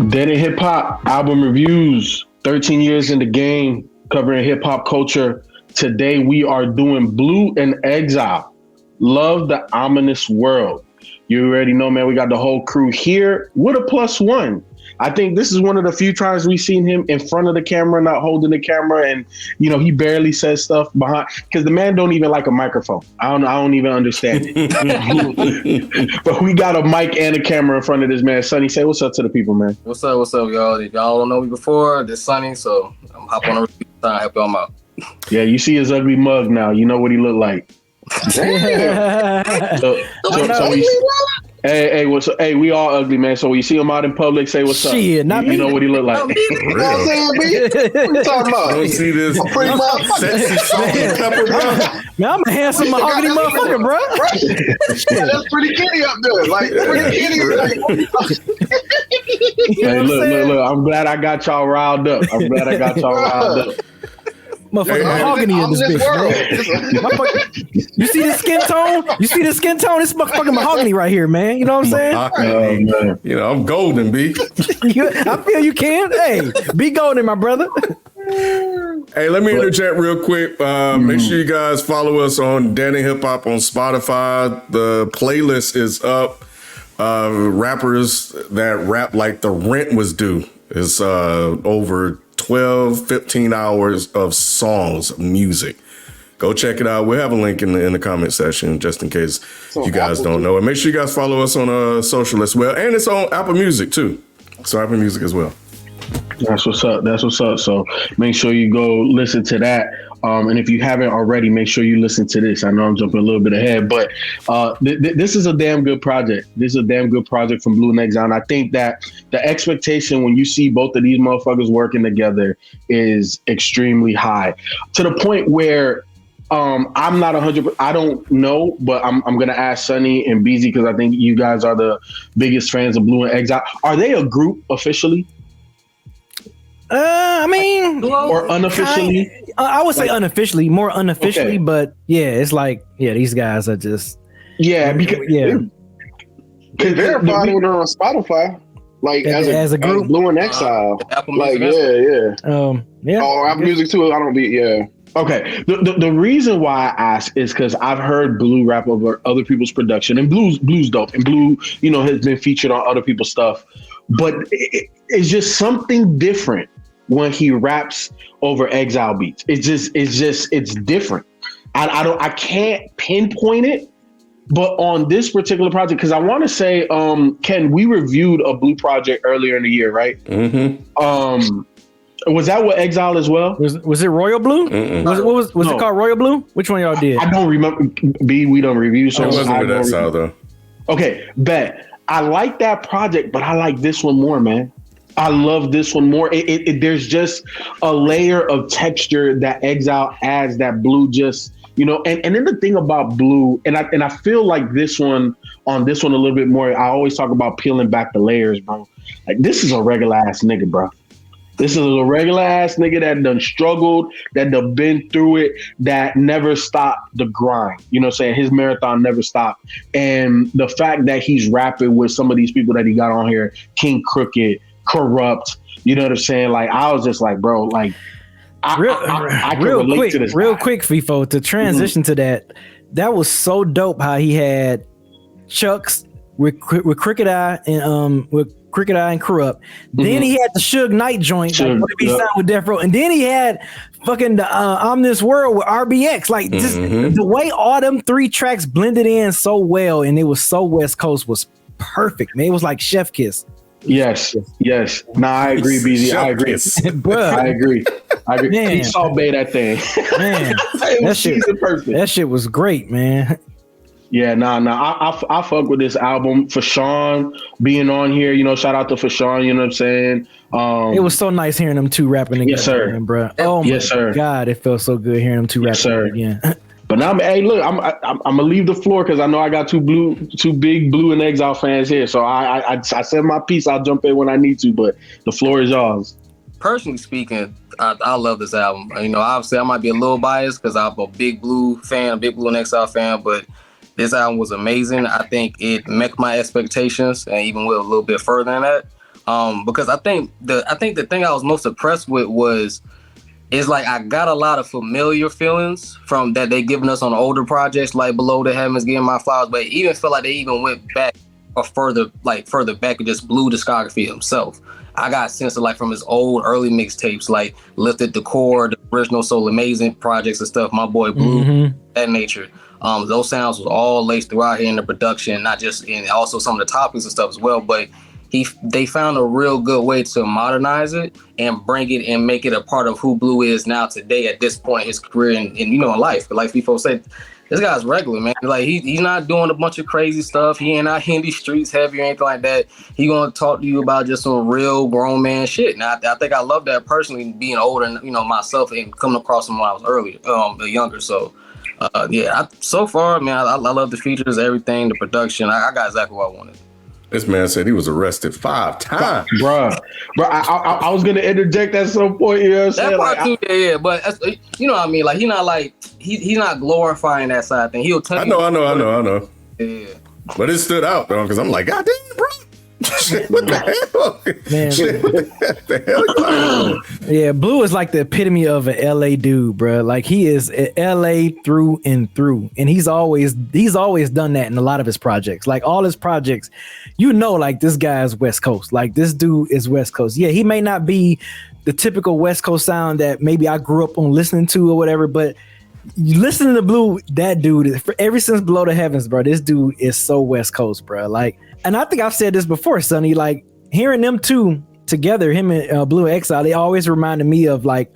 Dead in Hip Hop album reviews. 13 years in the game, covering hip hop culture. Today we are doing Blue and Exile. Love the Ominous World. You already know, man. We got the whole crew here with a plus one. I think this is one of the few times we've seen him in front of the camera, not holding the camera, and he barely says stuff behind because the man don't even like a microphone. I don't even understand it. But we got a mic and a camera in front of this man. Sonny, say what's up to the people, man. What's up, y'all? If y'all don't know me before, this Sonny, so I'm hopping on a review time, help y'all out. Yeah, you see his ugly mug now. You know what he look like. Hey, we all ugly, man. So when you see him out in public, say what's up. Shit, not you me. know what he look like. What you talking about? Don't see this pretty sexy salt and pepper, bro. Man, I'm a handsome mahogany motherfucker, bro. That's pretty kitty up there. Like, pretty kitty. Hey, look. I'm glad I got y'all riled up. Motherfucking mahogany in this bitch, man. You see the skin tone? It's motherfucking mahogany right here, man. You know what I'm saying? I'm golden, B. I feel you can. Hey, be golden, my brother. Hey, let me interject real quick. Make sure you guys follow us on Danny Hip Hop on Spotify. The playlist is up. Rappers that rap like the rent was due. It's over 12, 15 hours of songs, of music. Go check it out. We'll have a link in the comment section just in case you guys don't know. And make sure you guys follow us on social as well. And it's on Apple Music too. So Apple Music as well. That's what's up. So make sure you go listen to that. And if you haven't already, make sure you listen to this. I know I'm jumping a little bit ahead, but this is a damn good project. This is a damn good project from Blue and Exile. And I think that the expectation when you see both of these motherfuckers working together is extremely high, to the point where I'm not 100%. I don't know, but I'm going to ask Sonny and BZ because I think you guys are the biggest fans of Blue and Exile. Are they a group officially? I mean, or unofficially. I would say unofficially, more unofficially, okay. But yeah, it's like these guys are just because they're following on Spotify, like as a group, as Blue and Exile, like yeah. Oh, Apple Music too. I don't be Okay. The reason why I ask is because I've heard Blue rap over other people's production, and Blue's dope, and Blue, has been featured on other people's stuff, but it's just something different when he raps over Exile beats. It's different. I can't pinpoint it, but on this particular project, because I want to say, Ken, we reviewed a Blue project earlier in the year, right? Mm-hmm. Was that what Exile as well? Was it Royal Blue? Was it called Royal Blue? Which one y'all did? I don't remember. B, we don't review. So it wasn't with Exile though. Okay, bet. I like that project, but I like this one more, man. I love this one more. There's just a layer of texture that Exile adds that Blue just, and then the thing about Blue, and I feel like this one a little bit more. I always talk about peeling back the layers, bro. Like, this is a regular ass nigga, bro. This is a regular ass nigga that done struggled, that done been through it, that never stopped the grind. You know what I'm saying? His marathon never stopped. And the fact that he's rapping with some of these people that he got on here, King Crooked, Corrupt, you know what I'm saying? Like, I was just like, bro, like, I can relate to this real guy. Quick, FIFO, to transition to that was so dope how he had Chucks with Crooked Eye and Crooked Eye and Corrupt. Then he had the Suge Knight joint, like be signed with Death Row, and then he had fucking the Ominous World with RBX. Like, just the way all them three tracks blended in so well, and it was so West Coast, was perfect, man. It was like chef kiss. Yes. Nah, I agree, BZ. I agree. Bruh. I agree. Man. He Salt Bay that thing. Man, that shit was great, man. Yeah, I fuck with this album. For Sean being on here, shout out to Sean, you know what I'm saying? It was so nice hearing them two rapping together. Yes, sir. Bro. Oh my God, it felt so good hearing them two rapping again. But now, hey, look, I'm gonna leave the floor because I know I got two big Blue and Exile fans here. So I said my piece. I'll jump in when I need to, but the floor is yours. Personally speaking, I love this album. Obviously I might be a little biased because I'm a big Blue fan, a big Blue and Exile fan, but this album was amazing. I think it met my expectations and even went a little bit further than that. Because I think the thing I was most impressed with is like I got a lot of familiar feelings from that they given us on older projects like Below the Heavens, Getting My Flowers, but it even felt like they even went back or further back and just blew discography himself. I got a sense of like from his old early mixtapes, like Lifted the Core, the original Soul Amazing projects and stuff, My Boy Blue, that nature. Those sounds was all laced throughout here in the production, not just in also some of the topics and stuff as well, but they found a real good way to modernize it and bring it and make it a part of who Blue is now today at this point in his career and in life. But like people say, this guy's regular, man. Like he's not doing a bunch of crazy stuff. He ain't out hitting these streets heavy or anything like that. He gonna talk to you about just some real grown man shit. Now I think I love that personally, being older, myself and coming across him when I was younger. So so far, man, I love the features, everything, the production. I got exactly what I wanted. This man said he was arrested 5 times. Bro, I was gonna interject at some point. You know what I'm saying? That part too, yeah. But you know what I mean? Like he's not glorifying that side thing. He'll tell you. I know. Yeah. But it stood out though, because I'm like, God damn, bro. What the hell? Man. What the hell? Yeah, Blue is like the epitome of an LA dude, bro. Like he is LA through and through, and he's always done that in a lot of his projects. Like all his projects, like this guy is West Coast. Like this dude is West Coast. Yeah, he may not be the typical West Coast sound that maybe I grew up on listening to or whatever, but you listen to Blue, that dude, ever since Below the Heavens, bro, this dude is so West Coast, bro. Like, and I think I've said this before, Sonny, like hearing them two together, him and Blue and Exile, they always reminded me of like,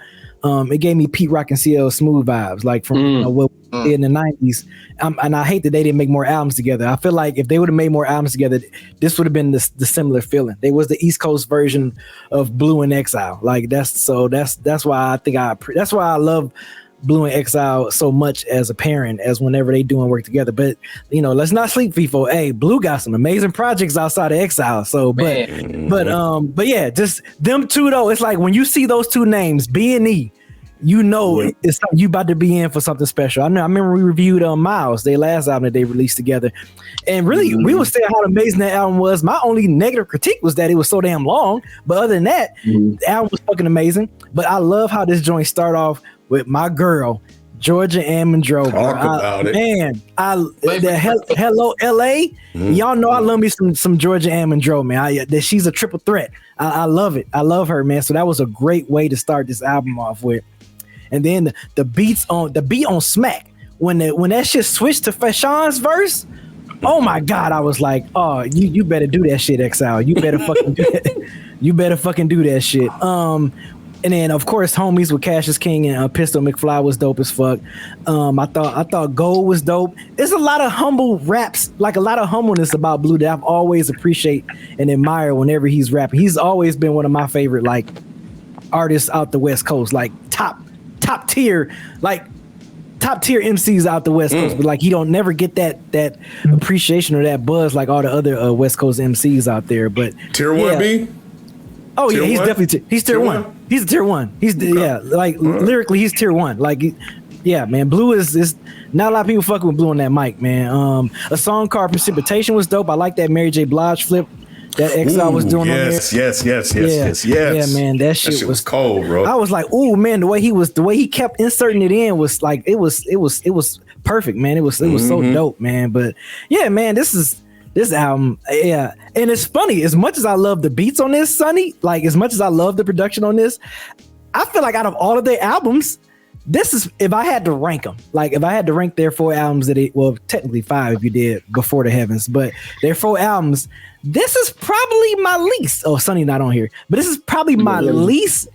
it gave me Pete Rock and CL Smooth vibes, like from what we did in the 90s. And I hate that they didn't make more albums together. I feel like if they would have made more albums together, this would have been the similar feeling. They was the East Coast version of Blue and Exile. Like that's why that's why I love Blue and Exile so much as a parent, as whenever they doing work together. But let's not sleep, FIFO. Hey, Blue got some amazing projects outside of Exile. So, but yeah, just them two though. It's like when you see those two names, B&E, it's you about to be in for something special. I remember we reviewed Miles, their last album that they released together, and really we were saying how amazing that album was. My only negative critique was that it was so damn long, but other than that, the album was fucking amazing. But I love how this joint start off with my girl, Georgia Amondro. Talk about it. Man, Hello LA. Y'all know I love me some Georgia Amondro, man. She's a triple threat. I love it. I love her, man. So that was a great way to start this album off with. And then the beat on Smack, when that shit switched to Fashawn's verse, oh my God, I was like, oh, you better do that shit, Exile. You better fucking do that. You better fucking do that shit. And then of course, Homies with Cassius King and Pistol McFly was dope as fuck. I thought Gold was dope. There's a lot of humble raps, like a lot of humbleness about Blue that I've always appreciate and admire whenever he's rapping. He's always been one of my favorite like artists out the West Coast, like top tier MCs out the West Coast, but like he don't never get that appreciation or that buzz like all the other West Coast MCs out there. But tier 1B. Oh yeah, he's definitely he's tier one. He's a tier one. He's lyrically he's tier one. Like yeah, man, Blue is not a lot of people fucking with Blue on that mic, man. A song called Precipitation was dope. I like that Mary J. Blige flip that Exile was doing on there. Yes. Yeah, man, that shit was cold, bro. I was like, oh man, the way he kept inserting it in was like it was perfect, man. It was so dope, man. But yeah, man, this album, yeah. And it's funny, as much as I love the beats on this, Sonny, like as much as I love the production on this, I feel like out of all of their albums, this is, if I had to rank them, like if I had to rank their 4 albums technically 5 if you did Before the Heavens, but their 4 albums, this is probably my least. Oh, Sonny not on here, but this is probably my least.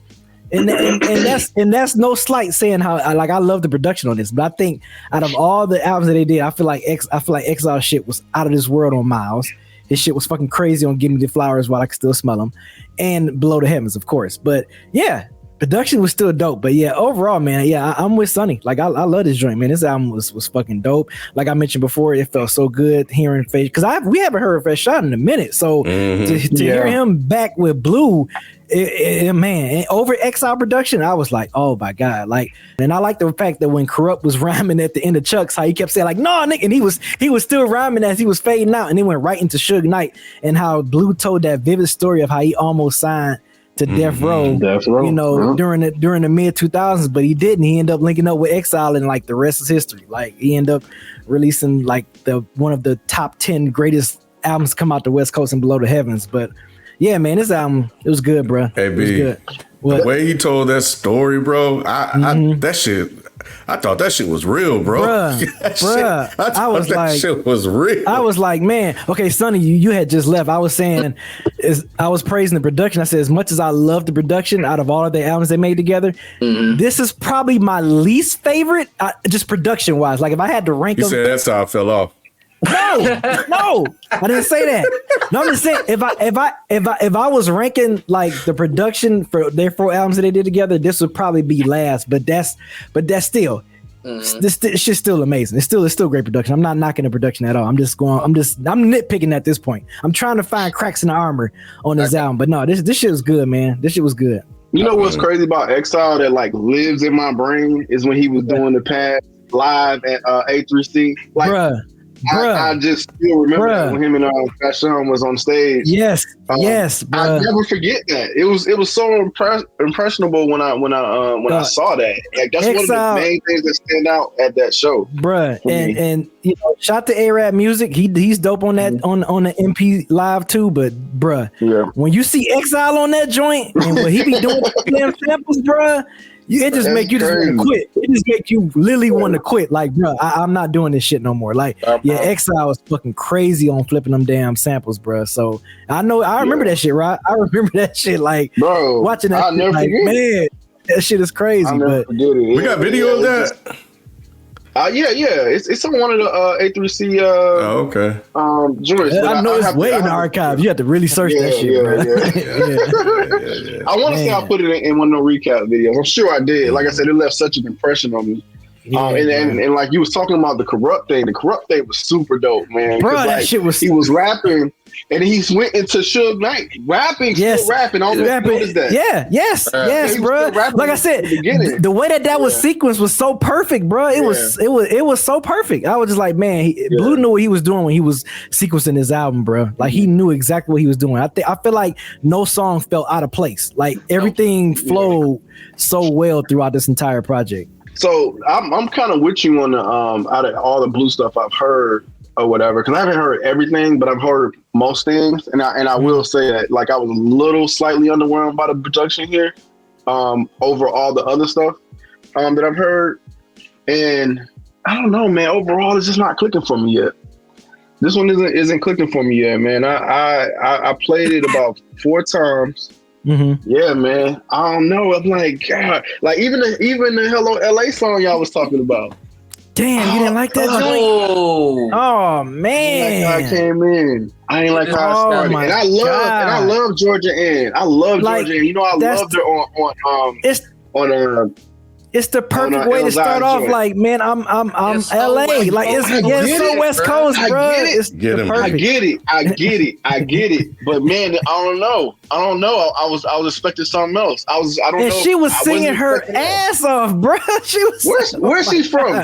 And that's no slight saying how I love the production on this, but I think out of all the albums that they did, I feel like Exile shit was out of this world on Miles. His shit was fucking crazy on Give Me the Flowers While I Can Still Smell Them, and Below the Heavens, of course. But yeah, Production was still dope, but yeah, overall, man, yeah, I'm with Sonny. Like, I love this joint, man. This album was fucking dope. Like I mentioned before, it felt so good hearing Fresh, because we haven't heard Fresh Shot in a minute. So to hear him back with Blue, man, over Exile production, I was like, oh my god, like, and I like the fact that when Corrupt was rhyming at the end of Chuck's, how he kept saying like, no, Nick, and he was still rhyming as he was fading out, and then went right into Suge Knight, and how Blue told that vivid story of how he almost signed to Death Row, you know, during the mid 2000s, but he didn't. He ended up linking up with Exile, and like the rest is history. Like he ended up releasing like one of the top 10 greatest albums to come out the West Coast and Below the Heavens. But yeah, man, this album, it was good, bro. Hey, it was good. The way he told that story, bro, I thought that shit was real, bro. Bruh. I was like, that shit was real. I was like, man, okay, Sonny, you had just left. I was saying, I was praising the production. I said, as much as I love the production out of all of the albums they made together, this is probably my least favorite, just production wise. Like if I had to rank them. You said that's how I fell off. No, I didn't say that. No, I'm just saying if I was ranking like the production for their 4 albums that they did together, this would probably be last. But that's still this shit's still amazing. It's still great production. I'm not knocking the production at all. I'm nitpicking at this point. I'm trying to find cracks in the armor on this album. But no, this shit was good, man. This shit was good. You know what's crazy about Exile that like lives in my brain is when he was doing the pad live at A3C. Like, bruh. I just still remember that when him and Fashion was on stage. Yes, I never forget that. It was so impressionable when I saw that. Like that's Exile, one of the main things that stand out at that show, bruh. And you know, shout to A-Rap Music. He's dope on that on the MP Live too. But bruh, when you see Exile on that joint and what he be doing with damn samples, bruh. It just make you just want to quit. It just make you literally want to quit. Like, bro, I'm not doing this shit no more. Like, Exile was fucking crazy on flipping them damn samples, bro. So I remember that shit, right? I remember that shit. Like, bro, watching that, shit, like, man, that shit is crazy. But we got video of that. It's on one of the A3C joints. I know it's way in the archives. You have to really search that shit, bro. I want to say I put it in one of the recap videos. I'm sure I did. Like I said, it left such an impression on me. And like you was talking about the Corrupt thing. The Corrupt thing was super dope, man. Bro, like, that shit was. He was rapping. And he went into Suge Knight, still rapping. I don't notice that. Yes, bro. Like I said, the way that was sequenced was so perfect, bro. It was so perfect. I was just like, man, Blue knew what he was doing when he was sequencing his album, bro. Like he knew exactly what he was doing. I feel like no song felt out of place. Like everything flowed so well throughout this entire project. So I'm kind of with you on the out of all the Blue stuff I've heard. Or whatever, because I haven't heard everything, but I've heard most things, and I will say that like I was a little slightly underwhelmed by the production here, over all the other stuff that I've heard, and I don't know, man. Overall, it's just not clicking for me yet. This one isn't clicking for me yet, man. I played it about 4 times. Yeah, man. I don't know. I'm like, God, like even the Hello LA song y'all was talking about. Damn, you didn't like that joint? Oh man! Like how I came in. I ain't like how I started. And I love Georgia Ann. I love Georgia Ann. You know, I loved her on It's the perfect way to start off. Joint. Like, man, I'm LA. Like it's so West Coast, bro. It's I get it. But man, I don't know. I was expecting something else. I don't know. She was singing her ass off, bro. She was. Where's she from?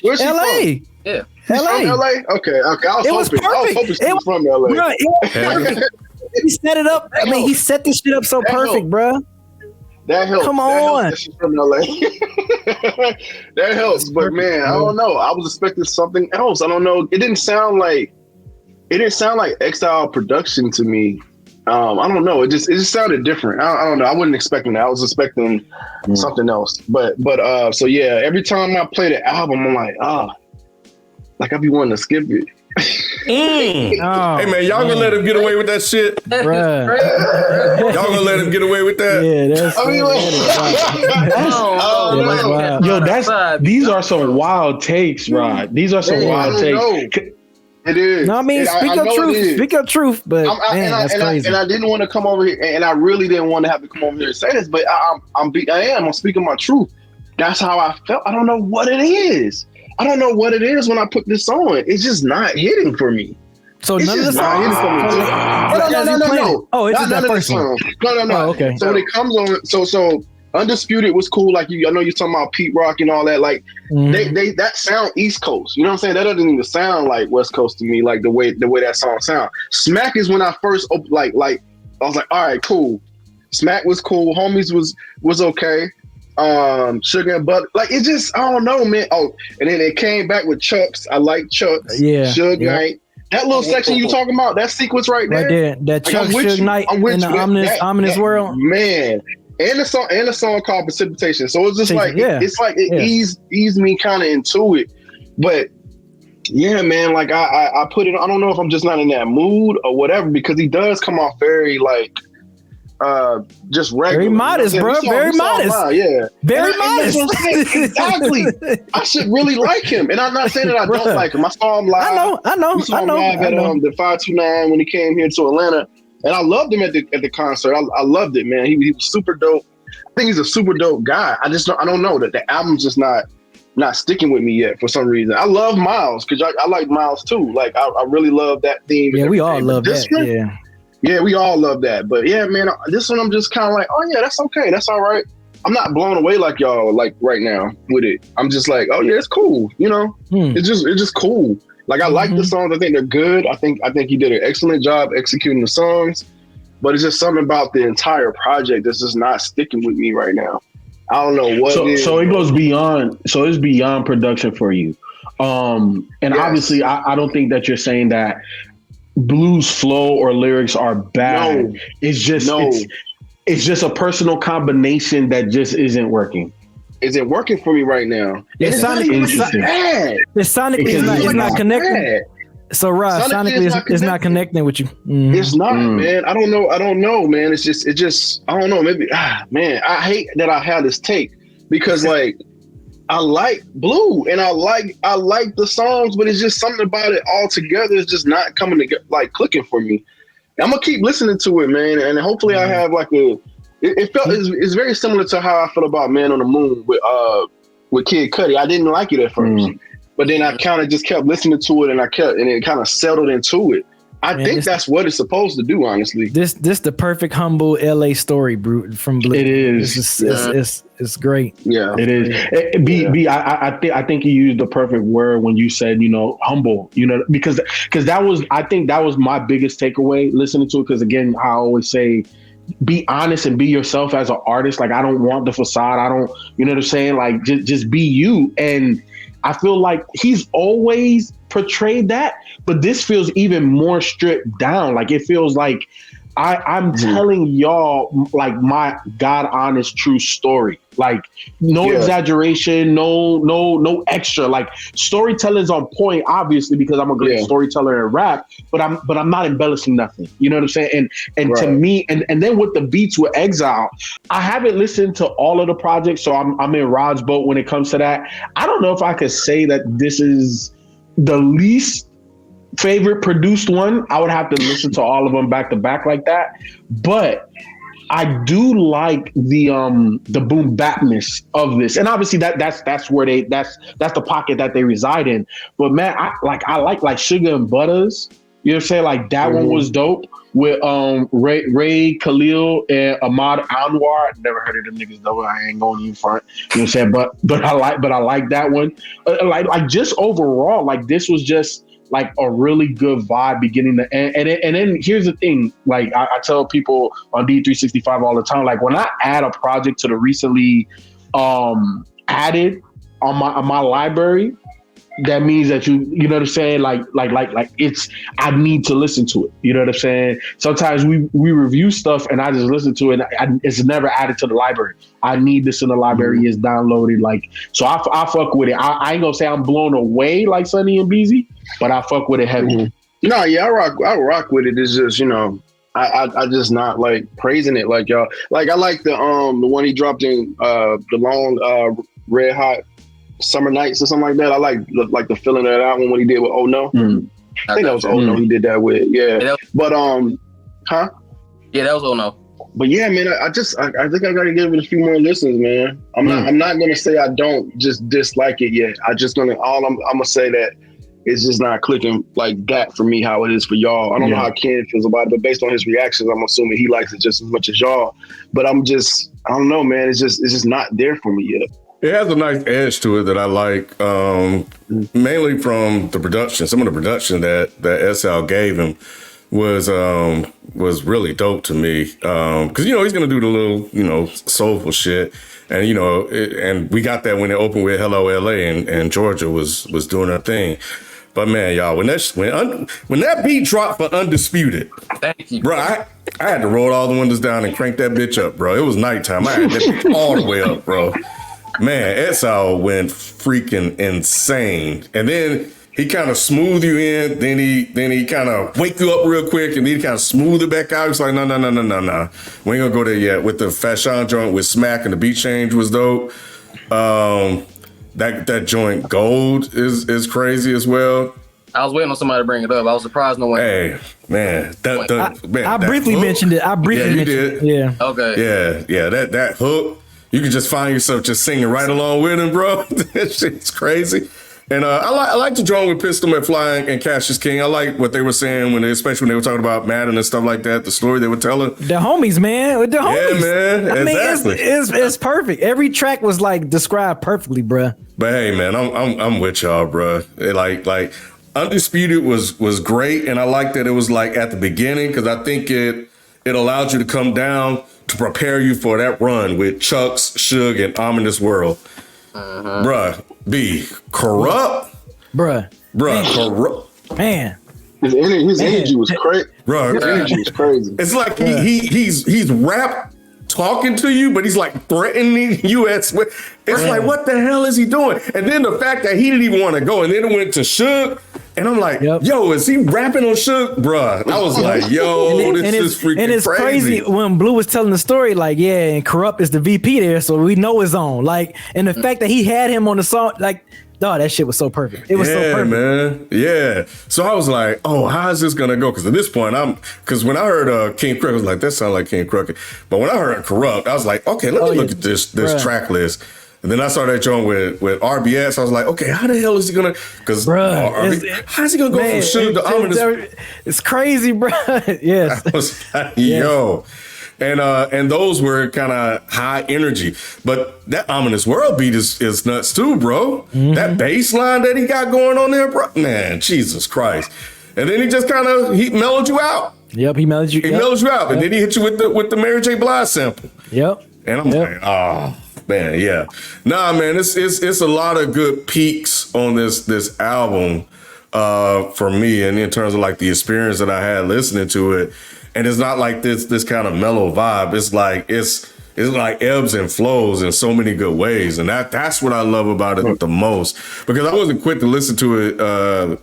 Where's she LA. From? Yeah. LA. LA? Okay. I was hoping she was from LA. Bro, he set it up. I mean, he set this shit up so perfect, bro. That helps. Come on. That she's from LA. That helps. But man, I don't know. I was expecting something else. I don't know. It didn't sound like Exile production to me. I don't know. It just sounded different. I don't know. I wasn't expecting that. I was expecting something else. But so yeah, every time I play the album, I'm like, like I be wanting to skip it. Hey man, y'all gonna let him get away with that shit? Bruh. Y'all gonna let him get away with that? Yeah, that's these are some wild takes, Rod. These are some wild takes. It is. No, I mean, speak your truth. Speak your truth, but that's crazy. I didn't want to come over here, and I really didn't want to have to come over here and say this, but I'm speaking my truth. That's how I felt. I don't know what it is. I don't know what it is when I put this on. It's just not hitting for me. So it's none of just this. not hitting for me. No. Oh, it's just that first one. No. Oh, okay. So when it comes on, so Undisputed was cool. Like I know you're talking about Pete Rock and all that. Like they that sound East Coast. You know what I'm saying? That doesn't even sound like West Coast to me. Like the way that song sound. Smack is when I first like I was like, all right, cool. Smack was cool. Homies was okay. Sugar and Butter. Like it just I don't know, man. Oh, and then it came back with Chucks. I like Chucks. Yeah. Suge Knight. That little section you talking about, that sequence right there. That Chuck Suge Knight in the ominous world. Man. And a song called Precipitation. So it's just eased me kind of into it. But yeah, man, like I put it, I don't know if I'm just not in that mood or whatever, because he does come off very like just regular. Very modest, bro. Very modest. Yeah. Very modest. Exactly. I should really like him. And I'm not saying that I don't like him. I saw him live. I know. We saw him live at the 529 when he came here to Atlanta. And I loved him at the concert. I loved it, man. He was super dope. I think he's a super dope guy. I don't know that the album's just not sticking with me yet for some reason. I love Miles because I like Miles too. Like I really love that theme. Yeah, we all love that. Yeah, we all love that. But yeah, man, this one I'm just kind of like, oh yeah, that's okay. That's all right. I'm not blown away like y'all like right now with it. I'm just like, oh yeah, it's cool. You know, it's just cool. Like I like the songs. I think they're good. I think he did an excellent job executing the songs, but it's just something about the entire project that's just not sticking with me right now. I don't know what it is. So it goes beyond. So it's beyond production for you. Obviously, I don't think that you're saying that blues flow or lyrics are bad. No. It's just a personal combination that just isn't working. Isn't working for me right now. It's sonically not connecting. So Rob, sonically it's not connecting with you. It's not, man. I don't know, man. It's just I don't know. Maybe man, I hate that I had this take because like I like Blue and I like the songs, but it's just something about it all together is just not coming together, like clicking for me. I'm gonna keep listening to it, man, and hopefully I have like it's very similar to how I feel about Man on the Moon with Kid Cudi. I didn't like it at first, but then I kind of just kept listening to it, and it kind of settled into it. I think that's what it's supposed to do, honestly. This the perfect humble LA story, from Blue. It is. It's great. Yeah, it is. I think you used the perfect word when you said, humble. Because I think that was my biggest takeaway listening to it. Because again, I always say, be honest and be yourself as an artist. Like I don't want the facade. I don't. You know what I'm saying? Like just be you. And I feel like he's always portrayed that, but this feels even more stripped down. Like it feels like I'm telling y'all like my God honest true story. Like no exaggeration, no extra. Like storytelling's on point, obviously, because I'm a great storyteller in rap, but I'm not embellishing nothing. You know what I'm saying? And to me, and then with the beats with Exile, I haven't listened to all of the projects, so I'm in Rod's boat when it comes to that. I don't know if I could say that this is the least favorite produced one. I would have to listen to all of them back to back like that, but I do like the boom bapness of this, and obviously that's where that's the pocket that they reside in. But man, I like Sugar and Butters. You know what I'm saying? Like that one was dope with Ray Khalil and Ahmad Anwar. Never heard of them niggas though. I ain't going in front. You know what I'm saying? But I like that one. Like just overall, like this was just like a really good vibe beginning to end. And then here's the thing, like I tell people on D365 all the time, like when I add a project to the recently added on my library, that means that you know what I'm saying? Like it's, I need to listen to it. You know what I'm saying? Sometimes we review stuff and I just listen to it. It's never added to the library. I need this in the library. It's downloaded. Like, so I fuck with it. I ain't gonna say I'm blown away like Sonny and Beezy, but I fuck with it heavy. No, yeah, I rock with it. It's just, I just not like praising it like y'all. Like I like the one he dropped in the long Red Hot Summer Nights or something like that. I like the feeling of that one when he did with Oh No. I think that was Oh No he did that with. Yeah. But huh? Yeah, that was Oh No. But yeah, man, I think I gotta give it a few more listens, man. I'm not gonna say I don't just dislike it yet. I'm gonna say that it's just not clicking like that for me how it is for y'all. I don't know how Ken feels about it, but based on his reactions, I'm assuming he likes it just as much as y'all. But I don't know, man. It's just not there for me yet. It has a nice edge to it that I like, mainly from the production. Some of the production that Exile gave him was really dope to me. Cause he's gonna do the little, soulful shit. And, and we got that when it opened with Hello LA and Georgia was doing her thing. But man, y'all, when that beat dropped for Undisputed, thank you, bro, I had to roll all the windows down and crank that bitch up, bro. It was nighttime. I had that bitch all the way up, bro. Man, Exile went freaking insane. And then he kind of smooth you in, then he kind of wake you up real quick, and then he kind of smooth it back out. It's like, no. We ain't gonna go there yet. With the Fashion joint with Smack and the beat change was dope. That joint Gold is crazy as well. I was waiting on somebody to bring it up. I was surprised no one. Hey, man. I briefly mentioned it. You did. Yeah. Okay. Yeah. That hook, you can just find yourself just singing right along with him, bro. That shit's crazy. And I like the joint with Pistol McFly and Cassius King. I like what they were saying especially when they were talking about Madden and stuff like that. The story they were telling. The homies, man. With the homies. Yeah, man. Exactly. It's perfect. Every track was like described perfectly, bruh. But hey, man, I'm with y'all, bruh. Like Undisputed was great, and I like that it was like at the beginning because I think it allowed you to come down to prepare you for that run with Chucks, Suge, and Ominous World. Bruh, Corrupt. Bruh, Corrupt. Man. His energy was crazy. Bruh, his energy was crazy. It's like he's rap talking to you, but he's like threatening you it's like, what the hell is he doing? And then the fact that he didn't even want to go, and then it went to Suge, and I'm like, yo, is he rapping on Suge? Bruh, I was like, yo, this is freaking crazy. And it's crazy when Blue was telling the story, like, yeah, and Corrupt is the VP there, so we know his own. Like, and the fact that he had him on the song, like, oh, that shit was so perfect. It was so perfect. Man. Yeah. So I was like, oh, how is this gonna go? Because at this point, because when I heard King Crooked, I was like, that sounds like King Crooked. But when I heard Corrupt, I was like, okay, let me look at this track list. And then I saw that joint with RBS. I was like, okay, how the hell is he gonna? Because how's he gonna go from Suge to Ominous? It's crazy, bro. Yes. I was like, yo. And those were kind of high energy, but that Ominous World beat is nuts too, bro. That bass line that he got going on there, bro, man, Jesus Christ. And then he just he mellowed you out. Yep, he mellowed you. Mellowed you out, and then he hit you with the Mary J. Blige sample. Yep. And I'm like, oh man, yeah. Nah, man, it's a lot of good peaks on this album for me, and in terms of like the experience that I had listening to it. And it's not like this kind of mellow vibe. It's like ebbs and flows in so many good ways, and that's what I love about it the most. Because I wasn't quick to listen to it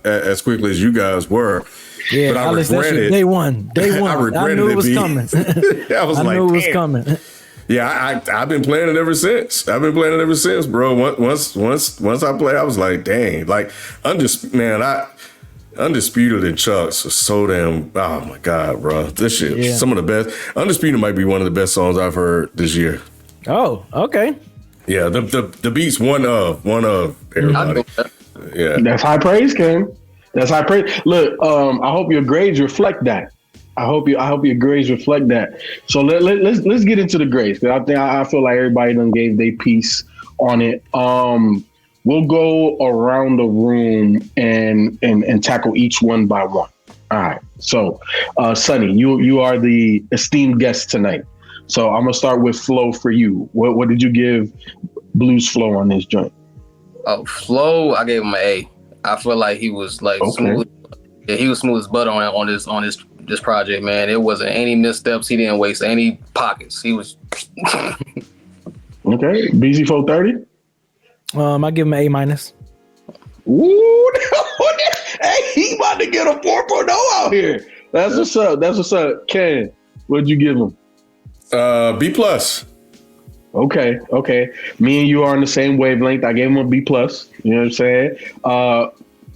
as quickly as you guys were. Yeah, but I regret it. Day one. I knew it was coming. I knew it was coming. Yeah, I've been playing it ever since. Bro. Once I play, I was like, dang, like Undisputed and Chucks are so damn, oh my God, bro. This shit, some of the best. Undisputed might be one of the best songs I've heard this year. Oh, okay. Yeah, the beat's one of everybody. Yeah. That's high praise, Ken. That's high praise. Look, I hope your grades reflect that. I hope your grades reflect that. So let's get into the grades, because I feel like everybody done gave their piece on it. We'll go around the room and tackle each one by one. All right. So, Sonny, you are the esteemed guest tonight. So I'm gonna start with Flo for you. What did you give Blues Flow on this joint? Oh, Flo, I gave him an A. I feel like he was like smooth. Yeah, he was smooth as butter on this project, man. It wasn't any missteps. He didn't waste any pockets. He was okay. BZ 430. I give him an A minus. Ooh, hey, he about to get a 4.0 out here. That's what's up. Ken, what'd you give him? B plus. Okay. Me and you are on the same wavelength. I gave him a B plus. You know what I'm saying?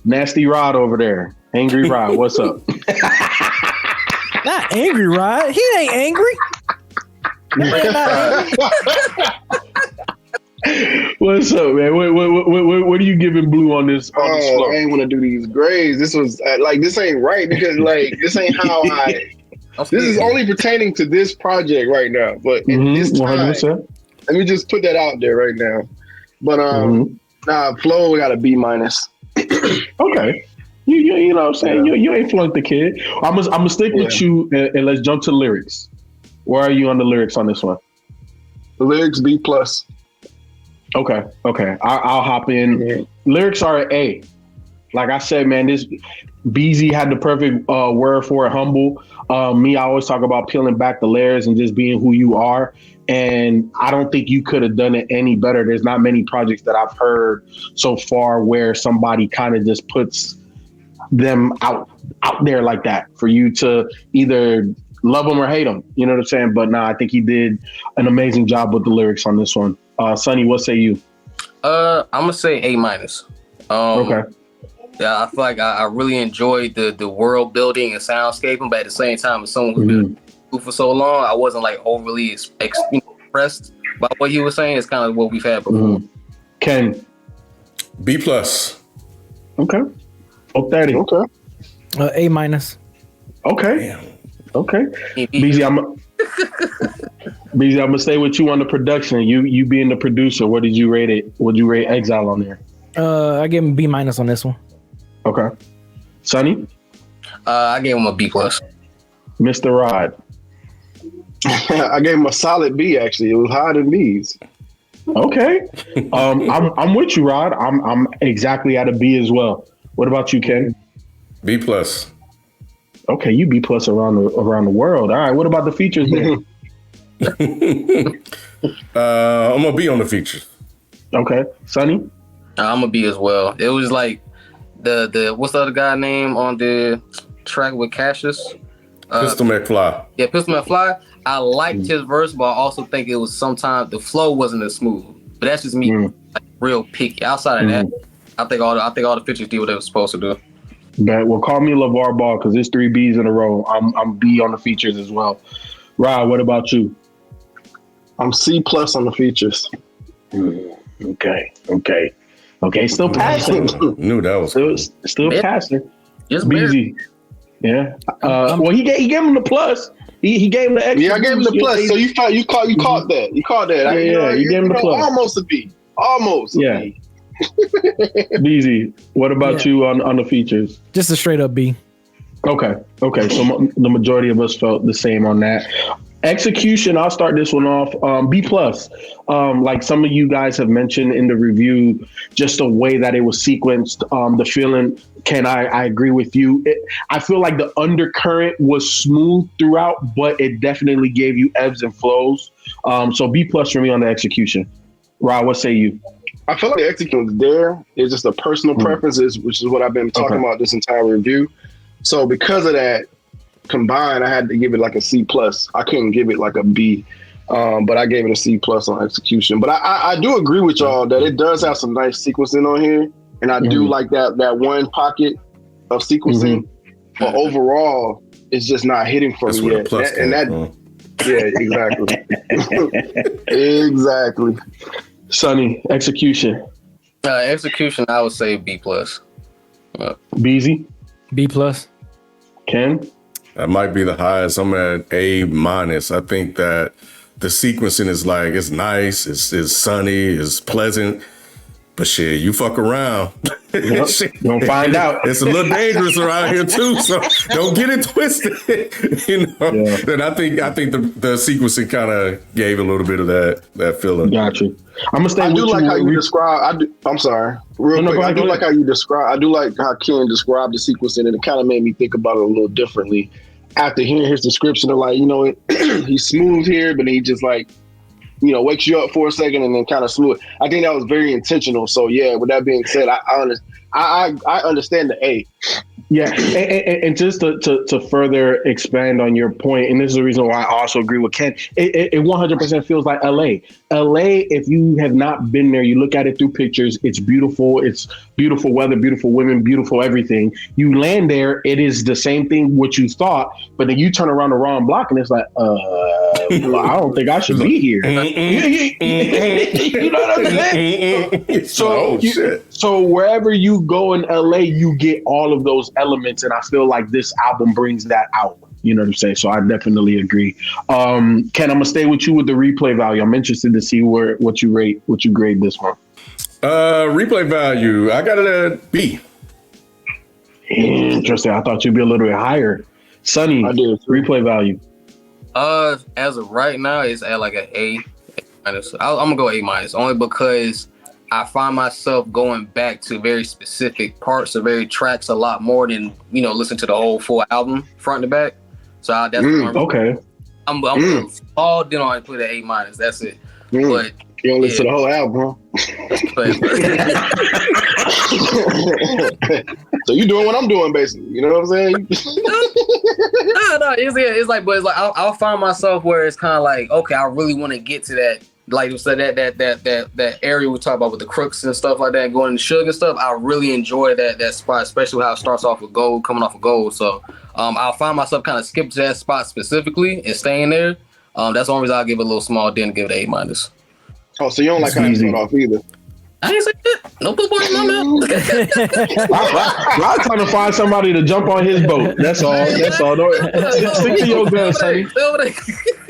Nasty Rod over there. Angry Rod, what's up? Not angry, Rod. He ain't angry. That man not angry. What's up, man? What are you giving Blue on this? On this floor? I ain't want to do these grades. This was this ain't right because this ain't how I. This is only pertaining to this project right now. But in this time, 100%. Let me just put that out there right now. But Flo got a B-. Okay. You know what I'm saying? Yeah. You ain't flunked the kid. I'm gonna stick with you and let's jump to lyrics. Where are you on the lyrics on this one? The lyrics B+. Okay. I'll hop in. Yeah. Lyrics are an A. Like I said, man, this BZ had the perfect word for it, humble. Me, I always talk about peeling back the layers and just being who you are. And I don't think you could have done it any better. There's not many projects that I've heard so far where somebody kind of just puts them out there like that for you to either love them or hate them. You know what I'm saying? But I think he did an amazing job with the lyrics on this one. Sonny, what say you? I'm gonna say A-. Okay. Yeah, I feel like I really enjoyed the world building and soundscaping, but at the same time, as someone who's been for so long, I wasn't like overly impressed by what he was saying. It's kind of what we've had before. Ken, B+. Okay. 30. A-. Okay. Damn. Okay. BZ, I'm gonna stay with you on the production. You being the producer, what did you rate it? Would you rate Exile on there? I give him B- on this one. Okay. Sonny? I gave him a B+. Mr. Rod? I gave him a solid B. Actually, it was higher than B's. Okay. I'm with you, Rod. I'm exactly at a B as well. What about you, Ken? B+. Okay, you B+ around the world. All right. What about the features then? I'm gonna be on the features. Okay. Sonny? I'm gonna be as well. It was like the what's the other guy name on the track with Cassius? Pistol McFly. Yeah, Pistol McFly. I liked his verse, but I also think it was sometimes the flow wasn't as smooth. But that's just me, like, real picky. Outside of that, I think all the features did what they were supposed to do. But well, call me LeVar Ball because it's 3 B's in a row. I'm B on the features as well. Rod, what about you? I'm C+ on the features. Okay. Still passing. Knew that was still passing. Just BZ. Yeah. Well, he gave him the plus. He gave him the extra. Yeah, I gave him the plus. So you caught that. You caught that. Yeah, you gave him the plus. Almost a B. Almost. Yeah. B. BZ, what about you on the features? Just a straight up B. Okay. So the majority of us felt the same on that. Execution, I'll start this one off. B+. Like some of you guys have mentioned in the review, just the way that it was sequenced, the feeling. Ken, I agree with you. I feel like the undercurrent was smooth throughout, but it definitely gave you ebbs and flows. So B+ for me on the execution. Rod, what say you? I feel like the execution was there. It's just a personal preferences, which is what I've been talking about this entire review. So because of that, combined, I had to give it like a C+. I couldn't give it like a B, but I gave it a C+ on execution. But I do agree with y'all that it does have some nice sequencing on here, and I do like that one pocket of sequencing. But overall, it's just not hitting for me yet. Yeah, exactly. Exactly. Sonny, execution. Execution, I would say B+. BZ? B+. Ken? That might be the highest. I'm at A-. I think that the sequencing is like, it's nice, it's sunny, it's pleasant. But shit, you fuck around. Yep. Don't find out. It's a little dangerous around here too, so don't get it twisted. Yeah. And I think the sequencing kind of gave a little bit of that feeling. Got you. I'm gonna stay. I with do you like how you describe. I'm sorry, real quick. I do like how you describe. I do like how Ken described the sequencing, and it kind of made me think about it a little differently after hearing his description of like, he's smooth here, but he just like, wakes you up for a second and then kind of smooth. I think that was very intentional. So yeah, with that being said, I understand the A. Yeah, and just to further expand on your point, and this is the reason why I also agree with Ken, it 100% feels like LA. LA, if you have not been there, you look at it through pictures, it's beautiful weather, beautiful women, beautiful everything. You land there, it is the same thing what you thought, but then you turn around the wrong block and it's like, well, I don't think I should be here. You know what I'm saying? So wherever you go in LA, you get all of those elements, and I feel like this album brings that out. You know what I'm saying? So I definitely agree. Ken, I'm gonna stay with you with the replay value. I'm interested to see what you grade this one. Replay value, I got it at B. Interesting. I thought you'd be a little bit higher. Sonny, replay value. As of right now, it's at like an A minus. I'm gonna go A minus only because I find myself going back to very specific parts of very tracks a lot more than listen to the whole full album front to back. So that's okay. I'm all in on put an A minus. That's it. But you don't listen to the whole album, huh? So you doing what I'm doing, basically. You know what I'm saying? No, it's like I'll find myself where it's kind of like, okay, I really want to get to that. Like you said, that area we talk about with the crooks and stuff like that, going to Suge and stuff. I really enjoy that spot, especially how it starts off with gold, coming off of gold. So I'll find myself kind of skipping to that spot specifically and staying there. That's the only reason I'll give it a little small dent and give it an A minus. Oh, so you don't like how it start off either? I ain't say that. No put boy in my mouth. I'm trying to find somebody to jump on his boat. That's all. Stick to your gun, Sonny.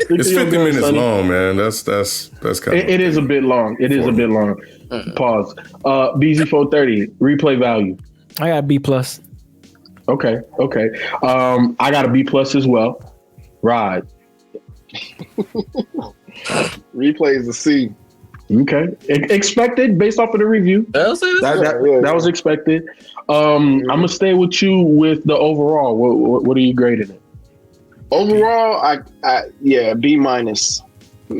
It's 50 minutes long, man. That's kind of. It is a bit long. It is a bit long. Pause. BZ430 replay value. I got B plus. Okay. I got a B plus as well. Rod. Replay is a C. Okay, expected based off of the review. That was expected. I'm gonna stay with you with the overall. What are you grading it? Overall, I B minus. B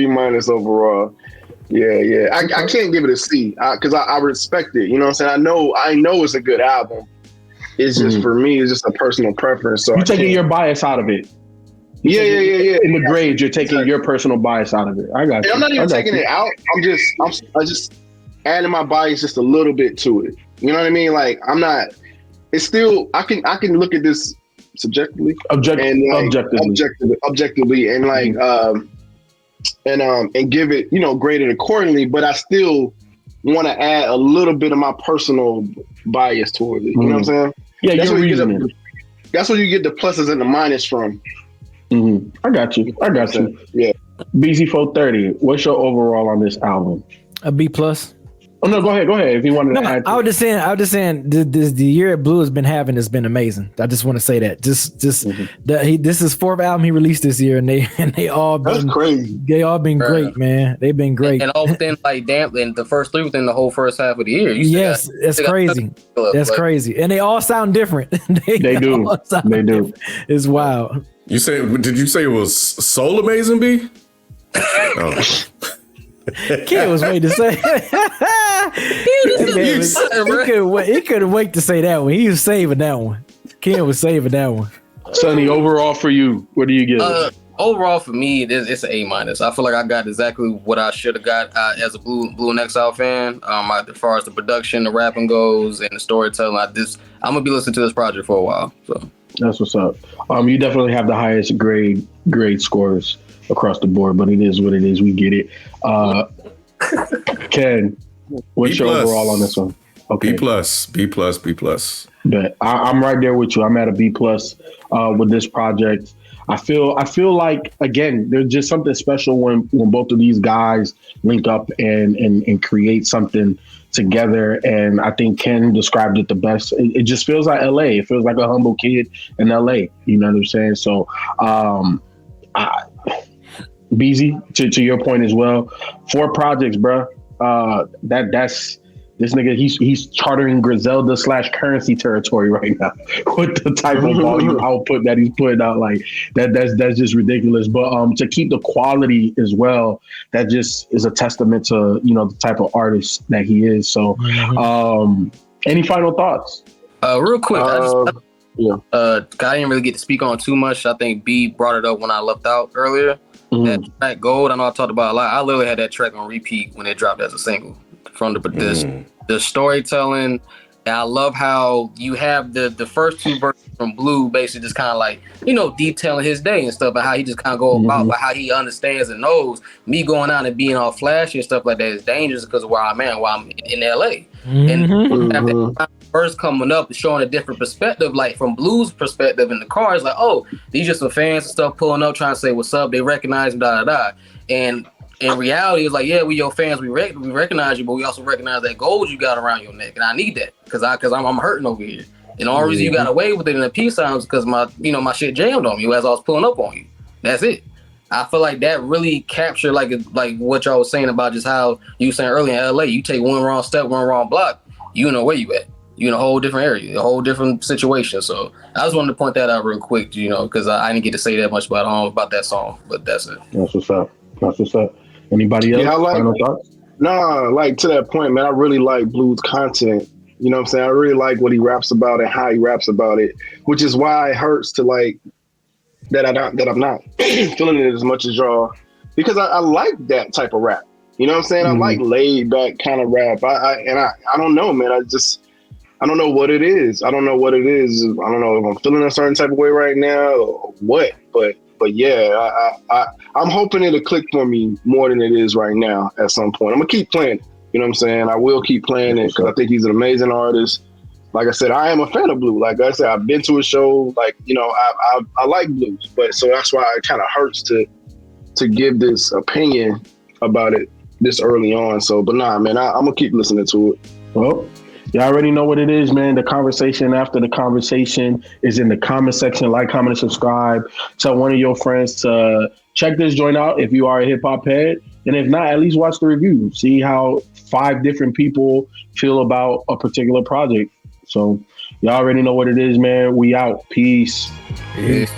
minus overall. Yeah. I can't give it a C because I respect it. You know what I'm saying? I know it's a good album. It's just for me, it's just a personal preference. So you're taking your bias out of it. Yeah. In the grades, you're taking your personal bias out of it. I got you. I'm not even taking it out. I'm just adding my bias just a little bit to it. You know what I mean? Like I'm not. It's still. I can look at this subjectively, objectively, and like and give it grade it accordingly. But I still want to add a little bit of my personal bias towards it. You know what I'm saying? Yeah, that's that's where you get the pluses and the minus from. Mm-hmm. I got you. Yeah. BZ430, what's your overall on this album? A B plus. Oh no, go ahead. If you wanted to add. I was just saying. The year at Blue has been amazing. I just want to say that. This is fourth album he released this year, and they all been, that's crazy. They all been great, man. They've been great, and all within and the first three within the whole first half of the year. Yes, that's crazy. That's crazy, and they all sound different. They do. It's wild. Did you say it was soul amazing, B? Oh. Kid was waiting to say. He couldn't wait to say that one. He was saving that one. Ken was saving that one. Sonny, overall for you, what do you give? Overall for me, it's an A minus. I feel like I got exactly what I should have got as a Blue and Exile fan. As far as the production, the rapping goes, and the storytelling, I'm gonna be listening to this project for a while. So that's what's up. You definitely have the highest grade scores across the board, but it is what it is. We get it. Ken, what's your overall on this one? Okay, B plus. But I'm right there with you. I'm at a B plus with this project. I feel like, again, there's just something special when both of these guys link up and create something together. And I think Ken described it the best. It just feels like LA. It feels like a humble kid in LA. You know what I'm saying? So BZ, to your point as well, 4 projects, bro. That's this nigga. He's chartering Griselda / Currency territory right now with the type of volume output that he's putting out. Like that's just ridiculous. But to keep the quality as well, that just is a testament to the type of artist that he is. So, any final thoughts? Real quick, Yeah. I didn't really get to speak on too much. I think B brought it up when I left out earlier. That track Gold, I know I talked about a lot. I literally had that track on repeat when it dropped as a single. From the storytelling, and I love how you have the first two verses from Blue basically just kind of like, detailing his day and stuff, and how he just kind of go about, but how he understands and knows me going out and being all flashy and stuff like that is dangerous because of where I'm at, while I'm in LA. And that verse coming up showing a different perspective, like from Blue's perspective in the car, it's like, oh, these just some fans and stuff pulling up trying to say what's up, they recognize him, and in reality, it's like, yeah, we your fans, we recognize you, but we also recognize that gold you got around your neck, and I need that because I'm hurting over here. And the only reason you got away with it in the peace signs because my shit jammed on me as I was pulling up on you. That's it. I feel like that really captured like what y'all was saying about just how you saying earlier in LA, you take one wrong step, one wrong block, you know where you at. You in a whole different area, a whole different situation. So I just wanted to point that out real quick, because I didn't get to say that much about that song, but that's it. That's what's up. Anybody else? Yeah, Final thoughts? Nah, like to that point, man, I really like Blue's content. You know what I'm saying? I really like what he raps about and how he raps about it, which is why it hurts to like that I'm not feeling it as much as y'all, because I like that type of rap. You know what I'm saying? I like laid back kind of rap. I don't know, man. I don't know what it is. I don't know if I'm feeling a certain type of way right now or what, but yeah, I'm hoping it'll click for me more than it is right now at some point. I'm gonna keep playing it. You know what I'm saying? I will keep playing it because I think he's an amazing artist. Like I said, I am a fan of Blue. Like I said, I've been to a show. Like, I like blues, but so that's why it kind of hurts to give this opinion about it this early on. So, but nah, man, I'm gonna keep listening to it. Well, you already know what it is, man. The conversation after the conversation is in the comment section. Like, comment, and subscribe. Tell one of your friends to check this joint out if you are a hip hop head. And if not, at least watch the review. See how 5 different people feel about a particular project. So y'all already know what it is, man. We out. Peace. Peace.